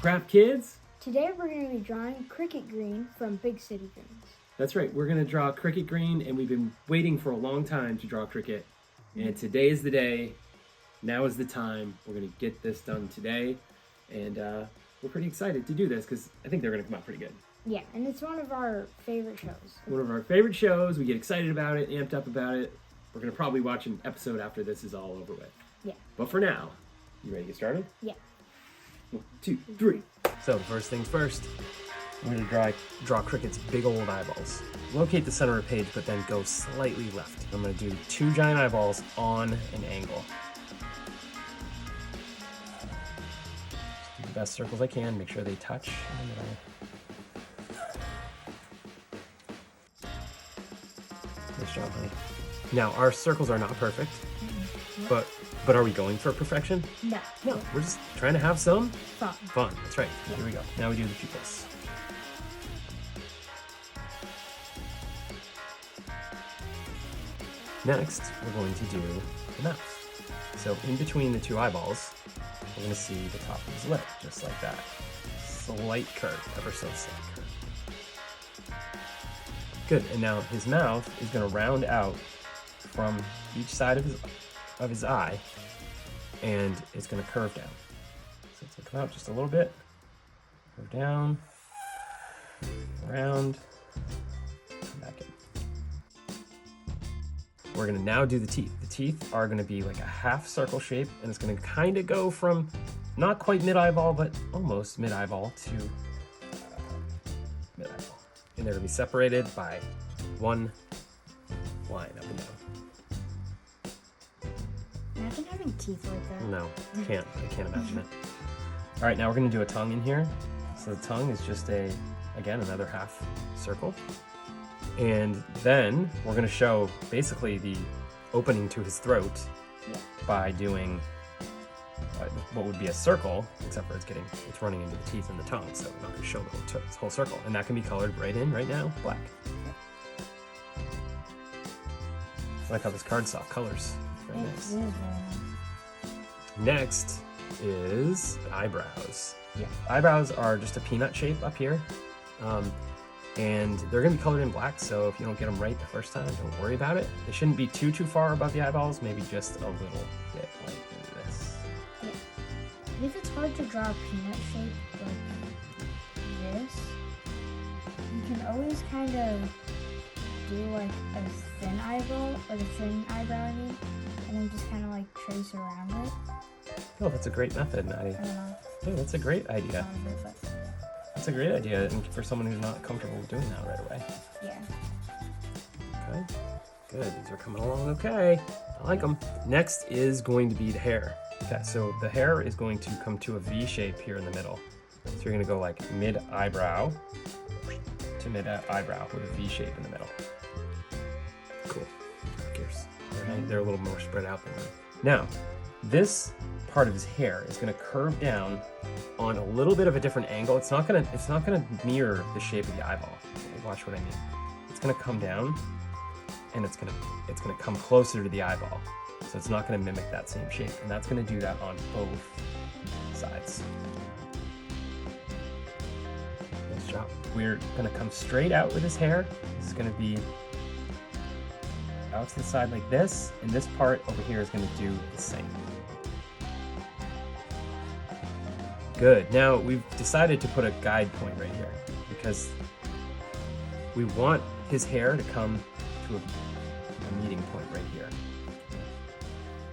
Craft Kids. Today we're going to be drawing Cricket Green from Big City Greens. That's right, we're going to draw Cricket Green, and we've been waiting for a long time to draw Cricket. And today is the day. Now is the time. We're going to get this done today. And we're pretty excited to do this because I think they're going to come out pretty good. Yeah, and it's one of our favorite shows. One of our favorite shows. We get excited about it, amped up about it. We're going to probably watch an episode after this is all over with. Yeah. But for now, you ready to get started? Yeah. 1, 2, 3. So first things first, we're going to draw Cricket's big old eyeballs. Locate the center of the page, but then go slightly left. I'm going to do 2 giant eyeballs on an angle. Just do the best circles I can. Make sure they touch in the middle. Nice job, honey. Now, our circles are not perfect, but are we going for perfection? No. No, we're just trying to have some Fun. That's right. Yeah. Here we go. Now we do the pupils. Next, we're going to do the mouth. So in between the 2 eyeballs, we're going to see the top of his lip, just like that. Slight curve, ever so slight curve. Good, and now his mouth is going to round out from each side of his eye, and it's going to curve down. So it's going to come out just a little bit, curve down, around, come back in. We're going to now do the teeth. The teeth are going to be like a half circle shape, and it's going to kind of go from not quite mid-eyeball, but almost mid-eyeball to mid-eyeball. And they're going to be separated by 1 line up and down. Imagine having teeth like that. No, I can't imagine it. All right, now we're going to do a tongue in here. So the tongue is just again, another half circle. And then we're going to show basically the opening to his throat by doing what would be a circle, except for it's running into the teeth and the tongue, so we're not going to show the whole circle. And that can be colored right now, black. I like how this cardstock colors. Very nice. Next is eyebrows. Yeah. Eyebrows are just a peanut shape up here. And they're going to be colored in black, so if you don't get them right the first time, don't worry about it. They shouldn't be too far above the eyeballs, maybe just a little bit like this. Yeah. If it's hard to draw a peanut shape like this, you can always kind of do like a thin eyeball, or the thin eyebrow, I mean, and then just kind of like trace around it. Oh, that's a great method, Maddie. Yeah, that's a great idea. That's a great idea, and for someone who's not comfortable doing that right away. Yeah. Okay, good. These are coming along okay. I like them. Next is going to be the hair. Okay, so the hair is going to come to a V shape here in the middle. So you're going to go like mid-eyebrow to mid-eyebrow with a V shape in the middle. Cool. Gears. They're a little more spread out than that. Now, this part of his hair is going to curve down on a little bit of a different angle. It's not gonna mirror the shape of the eyeball. Watch what I mean. It's gonna come down, and it's gonna come closer to the eyeball. So it's not gonna mimic that same shape, and that's gonna do that on both sides. Nice job. We're gonna come straight out with his hair. This is gonna be out to the side like this, and this part over here is gonna do the same. Good. Now we've decided to put a guide point right here because we want his hair to come to a meeting point right here.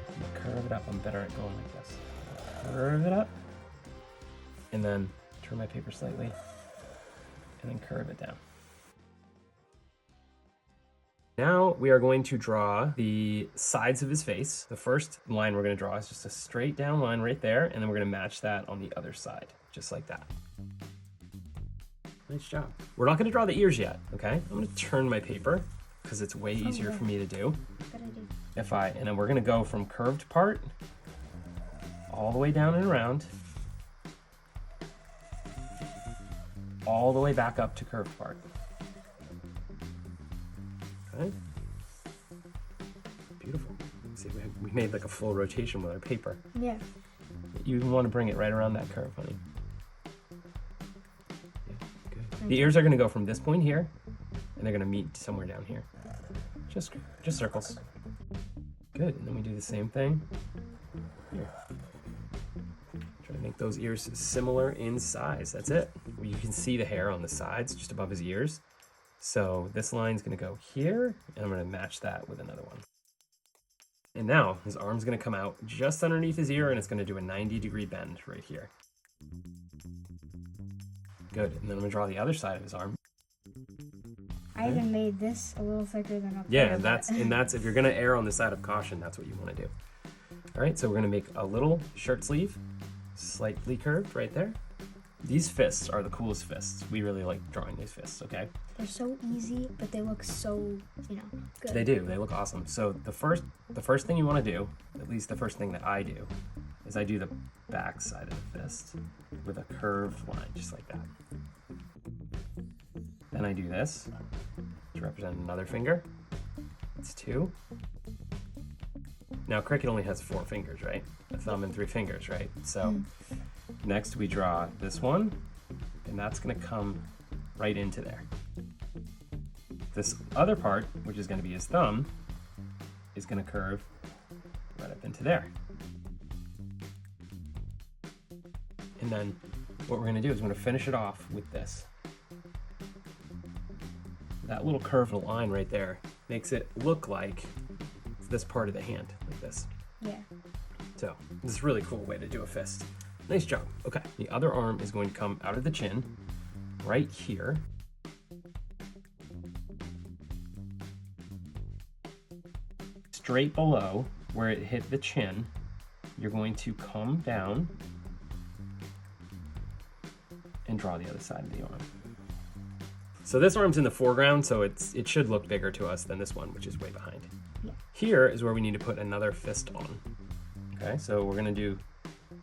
I'm gonna curve it up. I'm better at going like this. Curve it up, and then turn my paper slightly, and then curve it down. Now we are going to draw the sides of his face. The first line we're going to draw is just a straight down line right there, and then we're going to match that on the other side, just like that. Nice job. We're not going to draw the ears yet, okay? I'm going to turn my paper because it's way easier for me to do. Good idea. And then we're going to go from curved part all the way down and around, all the way back up to curved part. Okay. Beautiful. See, we made like a full rotation with our paper. Yeah. You even want to bring it right around that curve, honey. The ears are gonna go from this point here, and they're gonna meet somewhere down here. Just circles. Good, and then we do the same thing here. Try to make those ears similar in size, that's it. You can see the hair on the sides, just above his ears. So this line's gonna go here, and I'm gonna match that with another one. And now his arm's gonna come out just underneath his ear, and it's gonna do a 90-degree bend right here. Good, and then I'm gonna draw the other side of his arm. I even made this a little thicker than up Yeah, there. and that's if you're gonna err on the side of caution, that's what you wanna do. All right, so we're gonna make a little shirt sleeve, slightly curved right there. These fists are the coolest fists. We really like drawing these fists, okay? They're so easy, but they look so, good. They do, they look awesome. So the first thing you wanna do, at least the first thing that I do, is I do the back side of the fist with a curved line, just like that. Then I do this to represent another finger. It's 2. Now Cricket only has 4 fingers, right? A thumb and 3 fingers, right? So next we draw this one, and that's gonna come right into there. This other part, which is gonna be his thumb, is gonna curve right up into there. And then what we're gonna do is we're gonna finish it off with this. That little curved line right there makes it look like this part of the hand, like this. Yeah. So this is a really cool way to do a fist. Nice job. Okay, the other arm is going to come out of the chin, right here. Straight below where it hit the chin, you're going to come down and draw the other side of the arm. So this arm's in the foreground, so it should look bigger to us than this one, which is way behind. Yeah. Here is where we need to put another fist on. Okay, so we're gonna do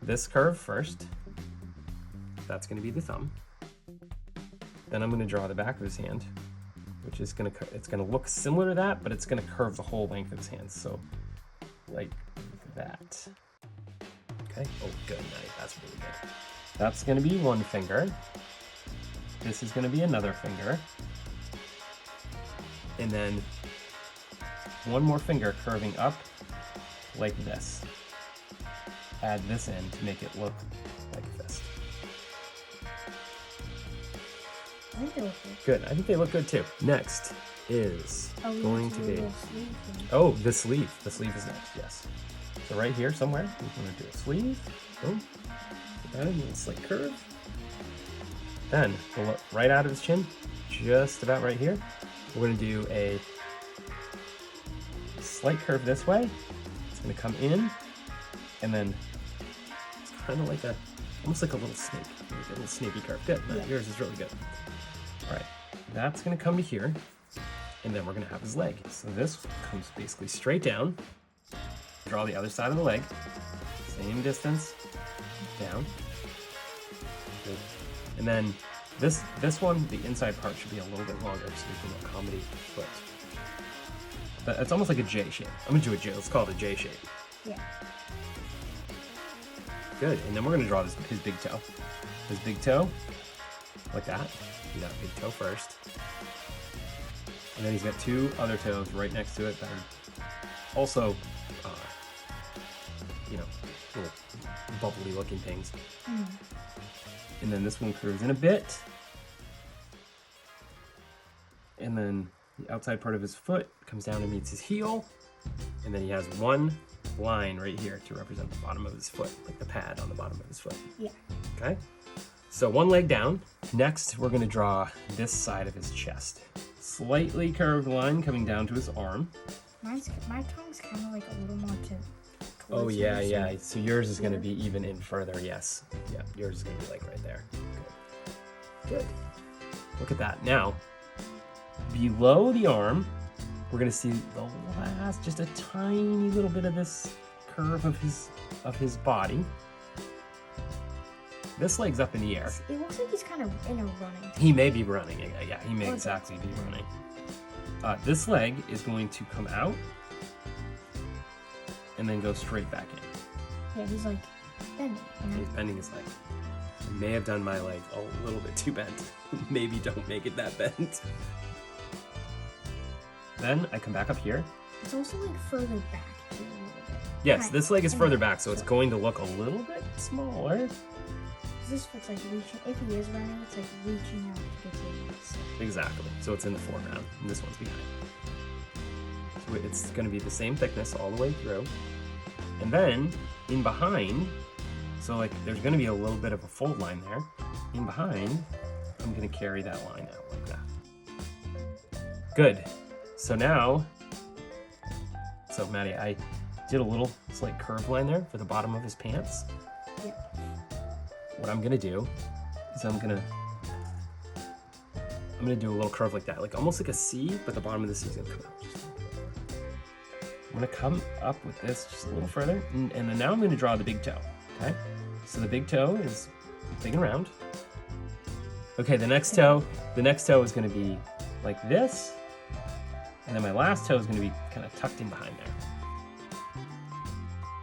this curve first. That's gonna be the thumb. Then I'm gonna draw the back of his hand, which is it's gonna look similar to that, but it's gonna curve the whole length of his hand. So like that. Okay, oh good night, that's really good. That's gonna be one finger. This is going to be another finger. And then one more finger curving up like this. Add this in to make it look like a fist. I think they look good. Good. I think they look good too. Next is going to be... Oh, the sleeve. The sleeve is next, yes. So right here somewhere, we're going to do a sleeve. Boom. Put that in, a slight curve. Then, right out of his chin, just about right here, we're going to do a slight curve this way. It's going to come in, and then it's kind of like almost like a little snake, like a little snaky curve. Good, Yeah. Yours is really good. All right, that's going to come to here, and then we're going to have his leg. So this comes basically straight down. Draw the other side of the leg, same distance, down. Good. And then this one, the inside part should be a little bit longer so we can accommodate the foot. But it's almost like a J shape. I'm gonna do a J. Let's call it a J shape. Yeah. Good. And then we're gonna draw his big toe. His big toe, like that. Do that big toe first. And then he's got 2 other toes right next to it that are also, little bubbly looking things. And then this one curves in a bit. And then the outside part of his foot comes down and meets his heel. And then he has one line right here to represent the bottom of his foot, like the pad on the bottom of his foot. Yeah. Okay? So one leg down. Next, we're gonna draw this side of his chest. Slightly curved line coming down to his arm. My tongue's kind of like a little more to. Oh yeah, yeah. So yours is gonna be even in further, yes. Yeah, yours is gonna be like right there. Good. Good. Look at that. Now, below the arm, we're gonna see the last, just a tiny little bit of this curve of his body. This leg's up in the air. It looks like he's kind of in a running. He may be running. Yeah, he may Okay. exactly be running. This leg is going to come out and then go straight back in. Yeah, he's like bending. He's bending his leg. I may have done my leg a little bit too bent. Maybe don't make it that bent. Then I come back up here. It's also like further back too, a little bit. Yes, Right. this leg is And further then- back, so it's going to look a little bit smaller. This fit's like reaching. If he is running, it's like reaching out to get to the next. Exactly. So it's in the foreground, and this one's behind. So it's going to be the same thickness all the way through. And then in behind, so like there's going to be a little bit of a fold line there. In behind, I'm going to carry that line out like that. Good. So now, Maddie, I did a little slight curve line there for the bottom of his pants. Yep. What I'm gonna do is I'm gonna do a little curve like that, like almost like a C, but the bottom of the C is gonna come out. I'm gonna come up with this just a little further, and then now I'm gonna draw the big toe. Okay, so the big toe is big and round. Okay, the next toe is gonna be like this, and then my last toe is gonna be kind of tucked in behind there.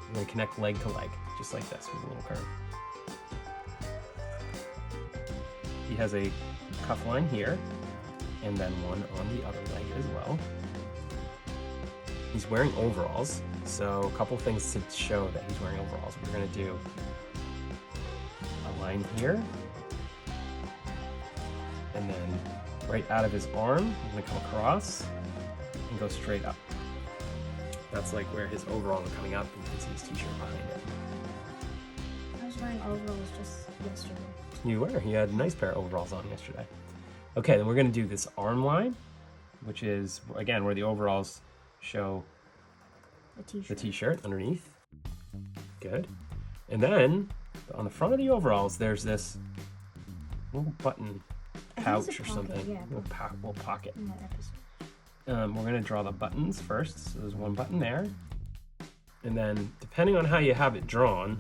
I'm gonna connect leg to leg, just like this with a little curve. He has a cuff line here, and then one on the other leg as well. He's wearing overalls, so a couple things to show that he's wearing overalls. We're gonna do a line here, and then right out of his arm, I'm gonna come across and go straight up. That's like where his overalls are coming up, and you can see his t-shirt behind it. I was wearing overalls just yesterday. You were. You had a nice pair of overalls on yesterday. Okay, then we're going to do this arm line, which is, again, where the overalls show the t-shirt underneath. Good. And then, on the front of the overalls, there's this little button pouch or something. Yeah, little pocket. in that episode. We're going to draw the buttons first. So there's one button there. And then, depending on how you have it drawn,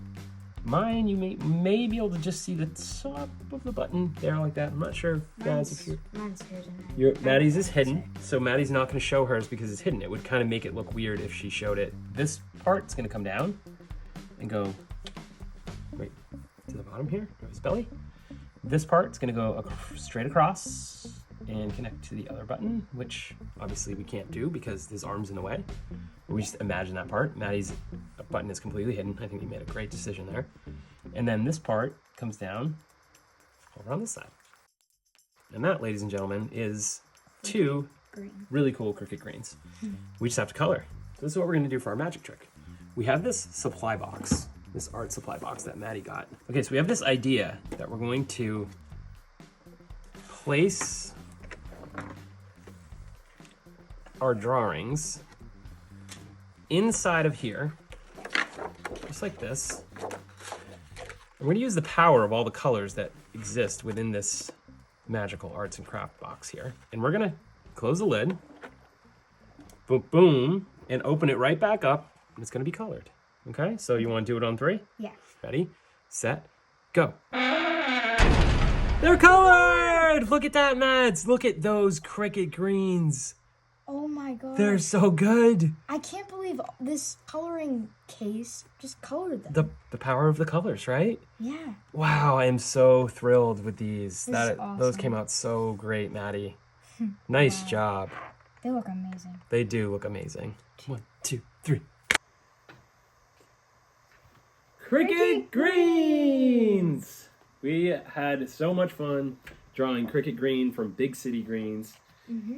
mine, you may be able to just see the top of the button there like that. I'm not sure, guys, if Mine's hidden. Maddie's is hidden, so Maddie's not going to show hers because it's hidden. It would kind of make it look weird if she showed it. This part's going to come down and go right to the bottom here of his belly. This part's going to go straight across and connect to the other button, which obviously we can't do because his arm's in the way. We just imagine that part. Maddie's button is completely hidden. I think we made a great decision there. And then this part comes down over on this side. And that, ladies and gentlemen, is two really cool cricket greens. We just have to color. So this is what we're going to do for our magic trick. We have this supply box, this art supply box that Maddie got. Okay, so we have this idea that we're going to place our drawings inside of here, just like this. We're going to use the power of all the colors that exist within this magical arts and craft box here. And we're going to close the lid, boom, boom, and open it right back up, and it's going to be colored. Okay, so you want to do it on 3? Yeah. Ready, set, go. They're colored! Look at that, Mads. Look at those cricket greens. Oh my god. They're so good. I can't believe this coloring case just colored them. The power of the colors, right? Yeah. Wow, I am so thrilled with these. This is Those awesome. came out so great, Maddie. Nice job. They look amazing. They do look amazing. 1, 2, 3. Cricket greens! We had so much fun drawing cricket green from Big City Greens.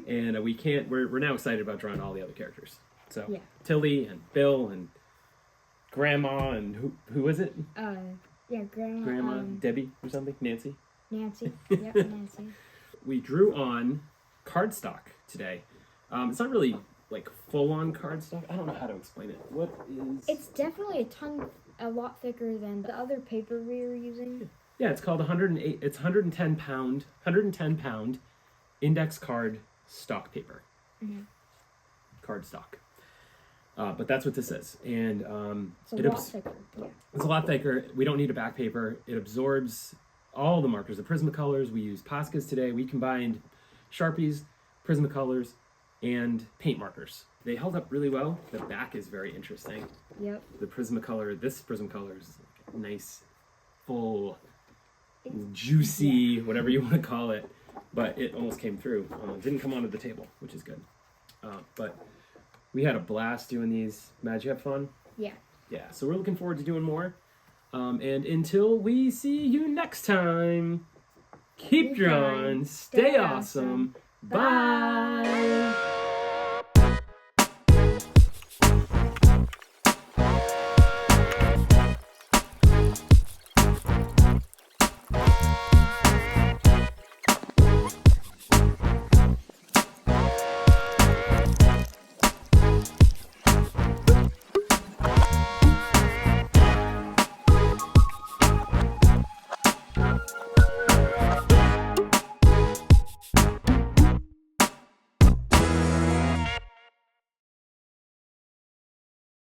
And we're now excited about drawing all the other characters. So Yeah. Tilly and Bill and Grandma and who is it? Yeah, Grandma Debbie or something? Nancy? Nancy. Yep, Nancy. We drew on cardstock today. It's not really like full-on cardstock. I don't know how to explain it. What is... It's definitely a lot thicker than the other paper we were using. Yeah, it's called 108. It's 110 pound index card stock paper. Card stock. But that's what this is. And It's a lot thicker. Yeah. it's a lot thicker. We don't need a back paper. It absorbs all the markers, the Prismacolors. We used Poscas today. We combined Sharpies, Prismacolors, and paint markers. They held up really well. The back is very interesting. Yep. The Prismacolor, this Prismacolor is like nice, full juicy, whatever you want to call it. But it almost came through. Didn't come onto the table, which is good. But we had a blast doing these. Madge, you have fun? Yeah. Yeah, so we're looking forward to doing more. And until we see you next time, keep drawing, stay awesome. Bye.